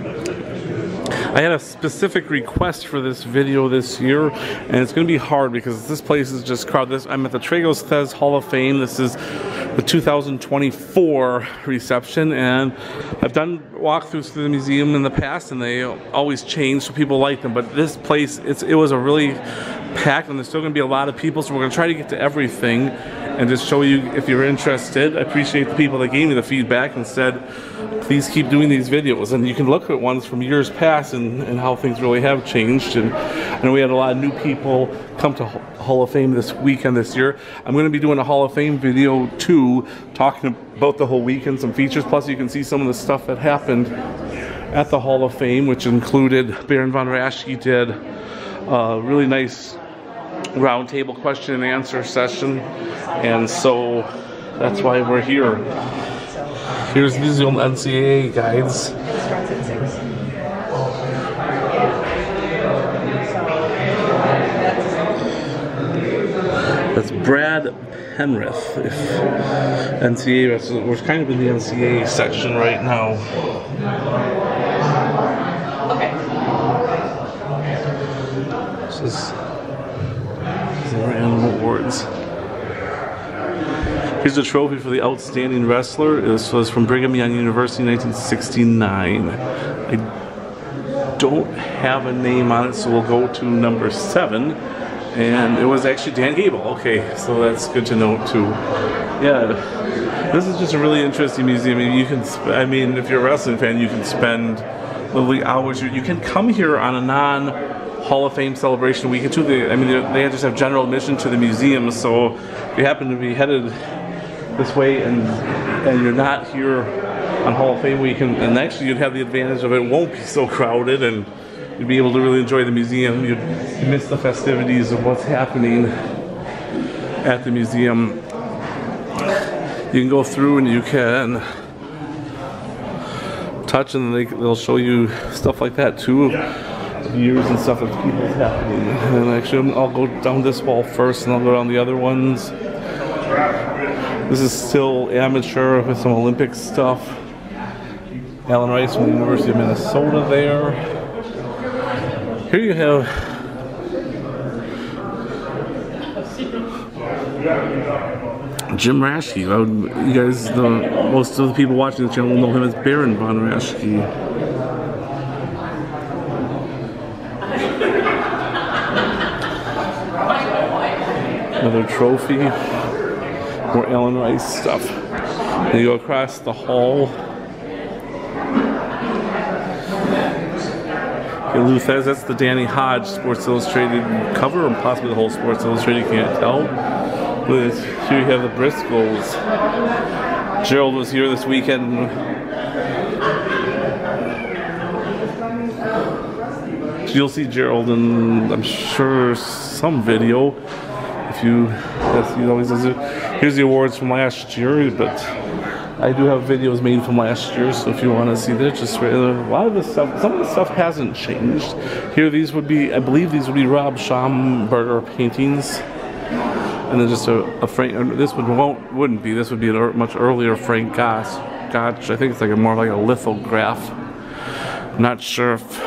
I had a specific request for this video this year, and it's going to be hard because this place is just crowded. I'm at the Tragos Thesz Hall of Fame. This is the 2024 reception, and I've done walkthroughs through the museum in the past, and they always change, so people like them. But this place, it was a really packed, and there's still going to be a lot of people, so we're going to try to get to everything and just show you if you're interested. I appreciate the people that gave me the feedback and said, please keep doing these videos. And you can look at ones from years past and how things really have changed. And I know we had a lot of new people come to Hall of Fame this weekend this year. I'm going to be doing a Hall of Fame video too, talking about the whole weekend, some features, plus you can see some of the stuff that happened at the Hall of Fame, which included Baron von Raschke did a really nice roundtable question and answer session, and so that's why we're here. Here's these old NCAA guides. That's Brad Penrith. If NCAA, we're kind of in the NCAA section right now. This is random awards. Here's a trophy for the outstanding wrestler. This was from Brigham Young University, 1969. I don't have a name on it, so we'll go to number 7. And it was actually Dan Gable. Okay, so that's good to know too. Yeah, this is just a really interesting museum. I mean, if you're a wrestling fan, you can spend literally hours. You can come here on a non-Hall of Fame celebration weekend too. They just have general admission to the museum. So if you happen to be headed this way and you're not here on Hall of Fame weekend, and actually you'd have the advantage of it won't be so crowded, and you'd be able to really enjoy the museum. You'd miss the festivities of what's happening at the museum. You can go through and you can touch, and they'll show you stuff like that too, years and stuff of people's happening. And actually I'll go down this wall first and I'll go down the other ones. This is still amateur with some Olympic stuff. Alan Rice from the University of Minnesota there. Here you have Jim Raschke. You guys, most of the people watching this channel will know him as Baron von Raschke. Another trophy. More Alan Rice stuff. And you go across the hall. Lou Thesz, that's the Danny Hodge Sports Illustrated cover, and possibly the whole Sports Illustrated, can't tell. But here you have the Briscoes. Gerald was here this weekend. You'll see Gerald in, I'm sure, some video. If you, he always does it. Here's the awards from last year, but I do have videos made from last year, so if you want to see that, just a lot of the stuff, some of the stuff hasn't changed. Here, these would be, I believe these would be Rob Schomburger paintings, and then just a Frank. This wouldn't be. This would be a much earlier Frank Gotch. I think it's like more like a lithograph. I'm not sure if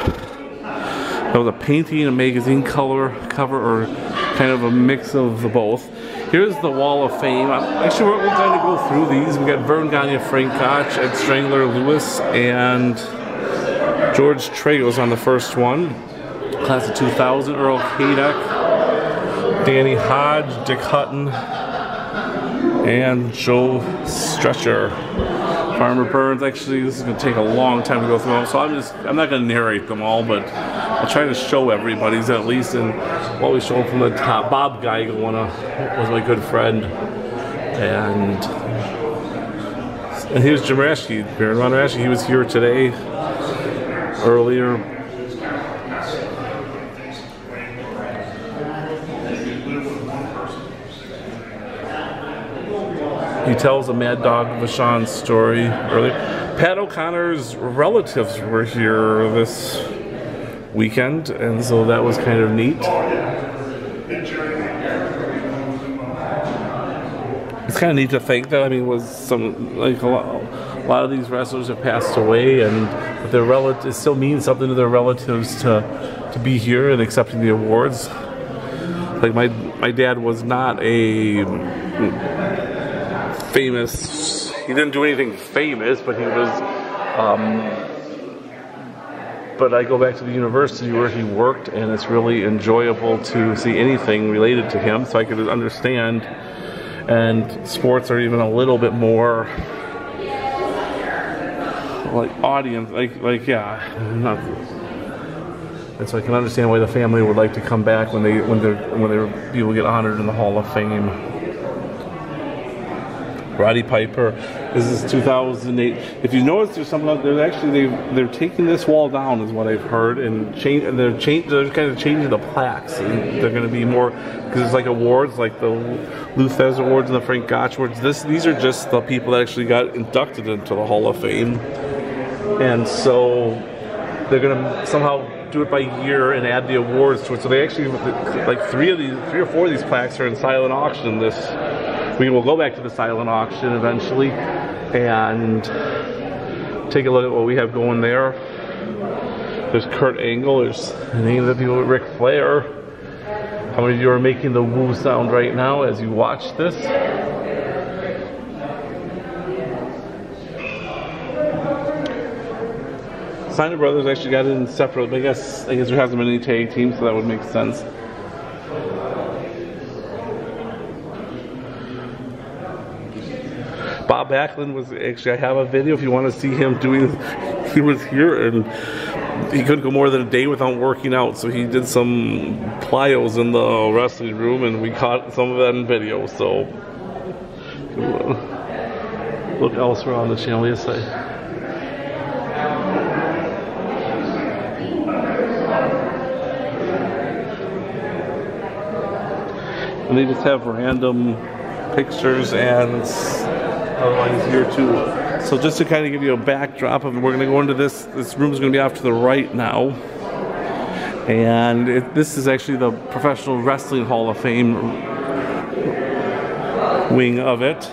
that was a painting, a magazine cover, or kind of a mix of the both. Here's the Wall of Fame. Actually, we're going to go through these. We got Vern Gagne, Frank Gotch, Ed Strangler, Lewis, and George Tragos on the first one. Class of 2000, Earl Kadek, Danny Hodge, Dick Hutton, and Joe Stretcher. Farmer Burns. Actually, this is going to take a long time to go through them, so I'm not going to narrate them all, but I'll try to show everybody's at least, and while we show them from the top. Bob Geigel was my good friend, and here's Jim Raschke, Baron von Raschke. He was here today, earlier. He tells a Mad Dog Vachon story earlier. Pat O'Connor's relatives were here this weekend, and so that was kind of neat. It's kind of neat to think that, I mean, was some, like, a lot of these wrestlers have passed away, and but their relatives, it still means something to their relatives to be here and accepting the awards. Like my dad was not a famous, he didn't do anything famous, but he was, but I go back to the university where he worked, and it's really enjoyable to see anything related to him, so I could understand. And sports are even a little bit more like audience, like yeah, not. And so I can understand why the family would like to come back when their people get honored in the Hall of Fame. Roddy Piper. This is 2008. If you notice, there's something. There's actually they're taking this wall down, is what I've heard, and they're kind of changing the plaques. And they're going to be more, because it's like awards, like the Thesz Awards and the Frank Gotch Awards. These are just the people that actually got inducted into the Hall of Fame, and so they're going to somehow do it by year and add the awards to it. So they actually, like three or four of these plaques are in silent auction. We will go back to the silent auction eventually and take a look at what we have going there. There's Kurt Angle, there's the name of the people, Ric Flair. How many of you are making the woo sound right now as you watch this? Steiner Brothers actually got in separate, but I guess there hasn't been any tag team, so that would make sense. Bob Backlund was actually, I have a video if you want to see him doing, he was here and he couldn't go more than a day without working out, so he did some plyos in the wrestling room and we caught some of that in video, so look elsewhere on the channel. Yes, and they just have random pictures and otherwise here too. So just to kind of give you a backdrop of it, we're going to go into this room is going to be off to the right now. And this is actually the Professional Wrestling Hall of Fame wing of it.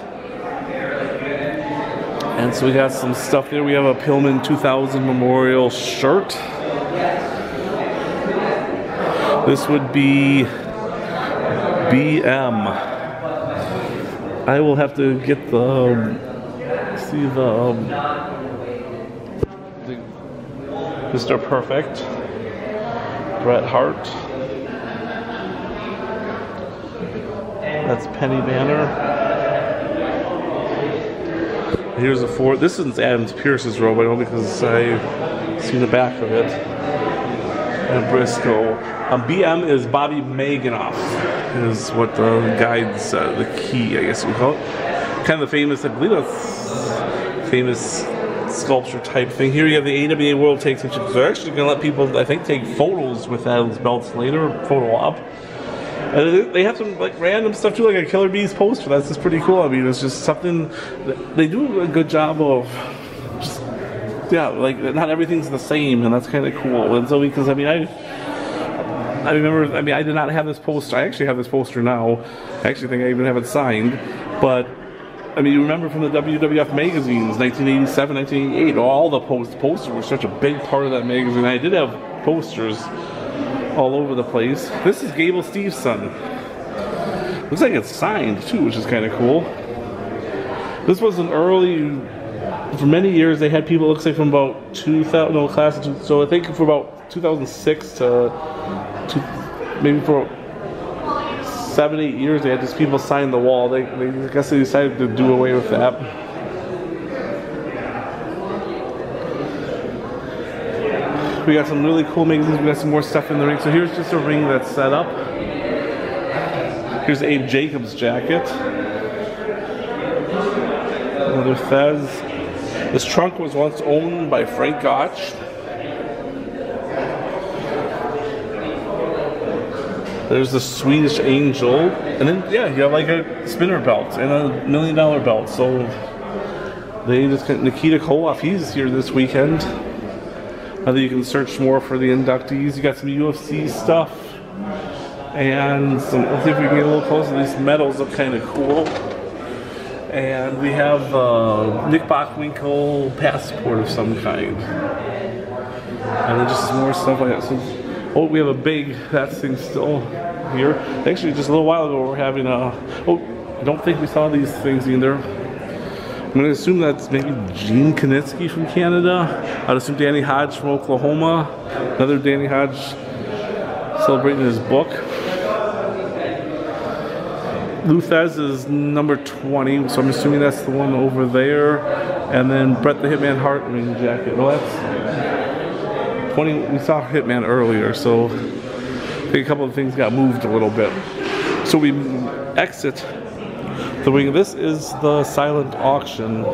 And so we got some stuff there. We have a Pillman 2000 Memorial shirt. This would be BM. I will have to get the Mr. Perfect, Bret Hart. That's Penny Banner. Here's a four. This isn't Adams Pierce's robe, I know, because I've seen the back of it. And Briscoe. BM is Bobby Maganoff, is what the guide said, the key, I guess you call it. Kind of the famous, I believe that's famous sculpture type thing. Here you have the AWA World Tag Team Championship. They're actually going to let people, I think, take photos with those belts later, photo op. And they have some like random stuff too, like a Killer Bees poster. That's just pretty cool. I mean, it's just something, they do a good job of just, yeah, like not everything's the same, and that's kind of cool. And so, because I mean, I remember, I mean, I did not have this poster. I actually have this poster now. I actually think I even have it signed. But, I mean, you remember from the WWF magazines, 1987, 1988, all the posters were such a big part of that magazine. I did have posters all over the place. This is Gable Steve's son. Looks like it's signed, too, which is kind of cool. This was an early, for many years, they had people, looks like from about 2000, no, class of 2000, so I think for about 2006 to maybe for 7-8 years they had just people sign the wall. I guess they decided to do away with that. We got some really cool magazines. We got some more stuff in the ring. So here's just a ring that's set up. Here's Abe Jacobs' jacket. Another Thesz. This trunk was once owned by Frank Gotch. There's the Swedish Angel, and then yeah, you have like a spinner belt and a $1 million belt. So they just got Nikita Koloff. He's here this weekend. I think you can search more for the inductees. You got some UFC stuff, and some. Let's see if we can get a little closer. These medals look kind of cool. And we have Nick Bockwinkel passport of some kind. And then just more stuff like that. So, oh, we have a big, that thing's still here. Actually, just a little while ago, we were having a, oh, I don't think we saw these things either. I'm going to assume that's maybe Gene Knitsky from Canada. I'd assume Danny Hodge from Oklahoma. Another Danny Hodge celebrating his book. Thesz is number 20, so I'm assuming that's the one over there. And then Bret the Hitman Hart ring jacket. Well, that's 20. We saw Hitman earlier, so I think a couple of things got moved a little bit. So we exit the wing. This is the silent auction.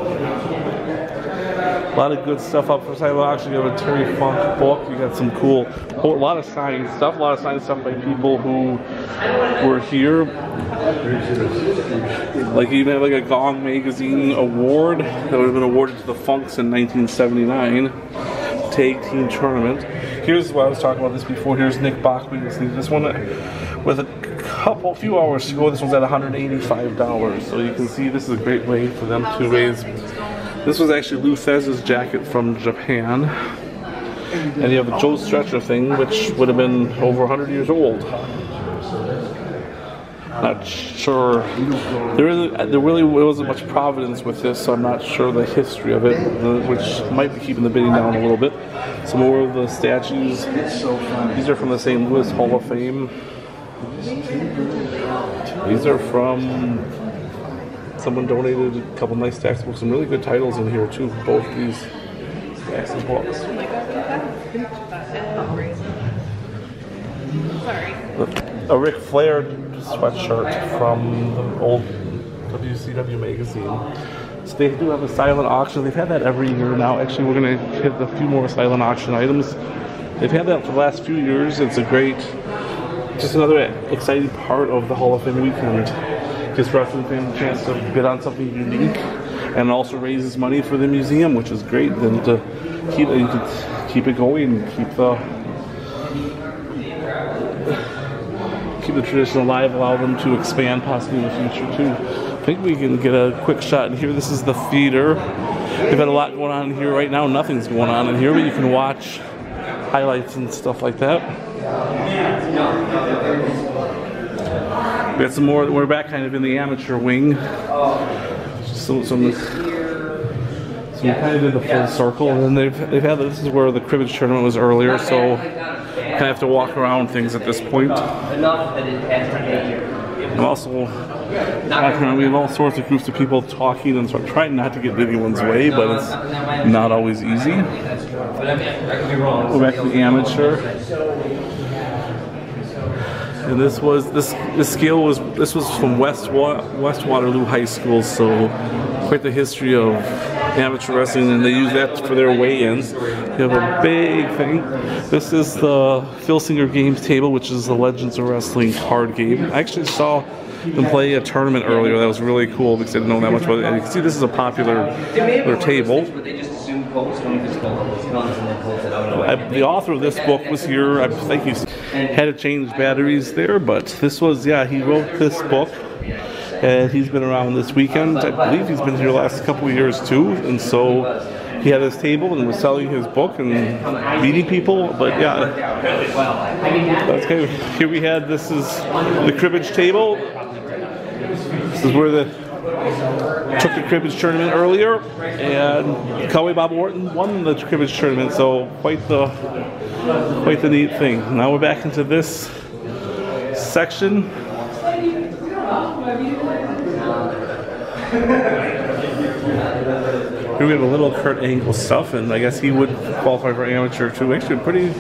A lot of good stuff up for silent auction. You have a Terry Funk book. You got some cool, a lot of signed stuff. A lot of signed stuff by people who were here. Like even like a Gong Magazine award that would have been awarded to the Funks in 1979 tag team tournament. Here's what I was talking about this before. Here's Nick Bockwinkel. This one with a few hours to go. This one's at $185. So you can see this is a great way for them to raise. This was actually Thesz's jacket from Japan. And you have a Joe Stretcher thing, which would have been over 100 years old. Not sure. There really wasn't much provenance with this, so I'm not sure the history of it, which might be keeping the bidding down a little bit. Some more of the statues. These are from the St. Louis Hall of Fame. These are from someone donated a couple nice stacks of books. Some really good titles in here too. Both these stacks of books. A Ric Flair sweatshirt from the old WCW magazine. So they do have a silent auction. They've had that every year now. Actually, we're going to hit a few more silent auction items. They've had that for the last few years. It's a great, just another exciting part of the Hall of Fame weekend. Gives wrestling fans a chance to bid on something unique, and also raises money for the museum, which is great. Then to keep it going, and keep the tradition alive, allow them to expand possibly in the future too. I think we can get a quick shot in here. This is the theater. They've had a lot going on in here right now. Nothing's going on in here, but you can watch highlights and stuff like that. We got some more. We're back kind of in the amateur wing. So we kind of did the full circle, and then they've had, this is where the cribbage tournament was earlier, so kind of have to walk around things at this point. I'm also walking around. We have all sorts of groups of people talking, and so I'm trying not to get in anyone's way, but it's not always easy. We're back to the amateur. And this was from West Waterloo High School, so quite the history of amateur wrestling, and they use that for their weigh-ins. You have a big thing. This is the Phil Singer Games table, which is the Legends of Wrestling card game. I actually saw them play a tournament earlier. That was really cool because I didn't know that much about it. And you can see this is a popular table. The author of this book was here. I think he had to change batteries there, but this was, yeah, he wrote this book. And he's been around this weekend. I believe he's been here the last couple of years too. And so he had his table and was selling his book and meeting people. But yeah, that's kind of, here we had, this is the cribbage table. This is where took the cribbage tournament earlier, and Cowboy Bob Orton won the cribbage tournament. So quite the neat thing. Now we're back into this section. Here we have a little Kurt Angle stuff, and I guess he would qualify for amateur too. Actually, a pretty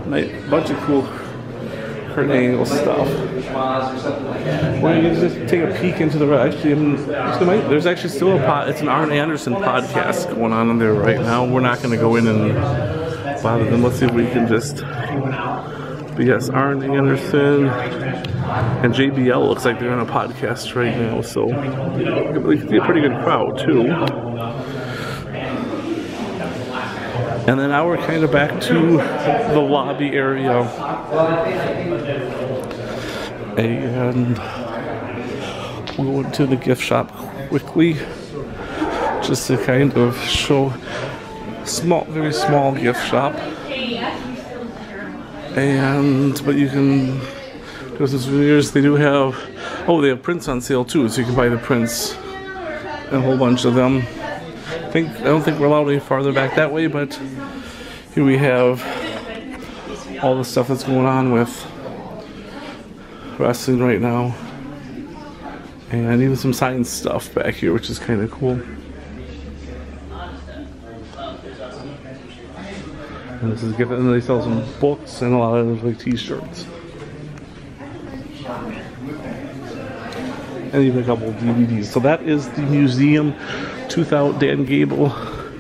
nice bunch of cool Kurt Angle stuff. Well, you can just take a peek into the. Actually, there's actually still it's an Arn Anderson podcast going on in there right now. We're not going to go in and bother them. Let's see if we can just. But yes, Arn Anderson and JBL looks like they're on a podcast right now, so we can see a pretty good crowd too. And then now we're kind of back to the lobby area. And we'll go into the gift shop quickly, just to kind of show very small gift shop. But you can go some souvenirs. They do have, they have prints on sale too, so you can buy the prints, and a whole bunch of them. I don't think we're allowed any farther back that way, but here we have all the stuff that's going on with wrestling right now, and even some science stuff back here, which is kind of cool. And this is gift, and they sell some books and a lot of like t-shirts, and even a couple of DVDs. So that is the museum 2000 Dan Gable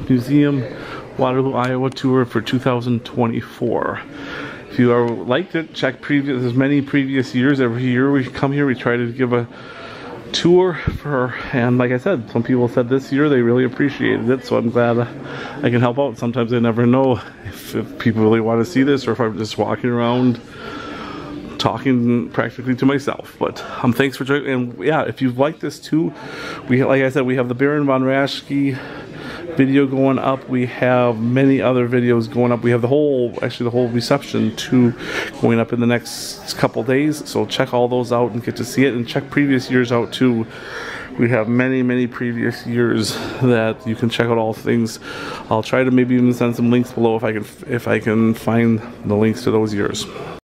Museum Waterloo, Iowa tour for 2024. If you liked it, check there's many previous years. Every year we come here, we try to give a tour and like I said, some people said this year they really appreciated it, so I'm glad I can help out. Sometimes I never know if people really want to see this or if I'm just walking around talking practically to myself. But thanks for joining. And yeah, if you've liked this too, like I said, we have the Baron von Raschke video going up. We have many other videos going up. We have the whole reception too going up in the next couple days, so check all those out and get to see it, and check previous years out too. We have many previous years that you can check out all things. I'll try to maybe even send some links below if I can find the links to those years.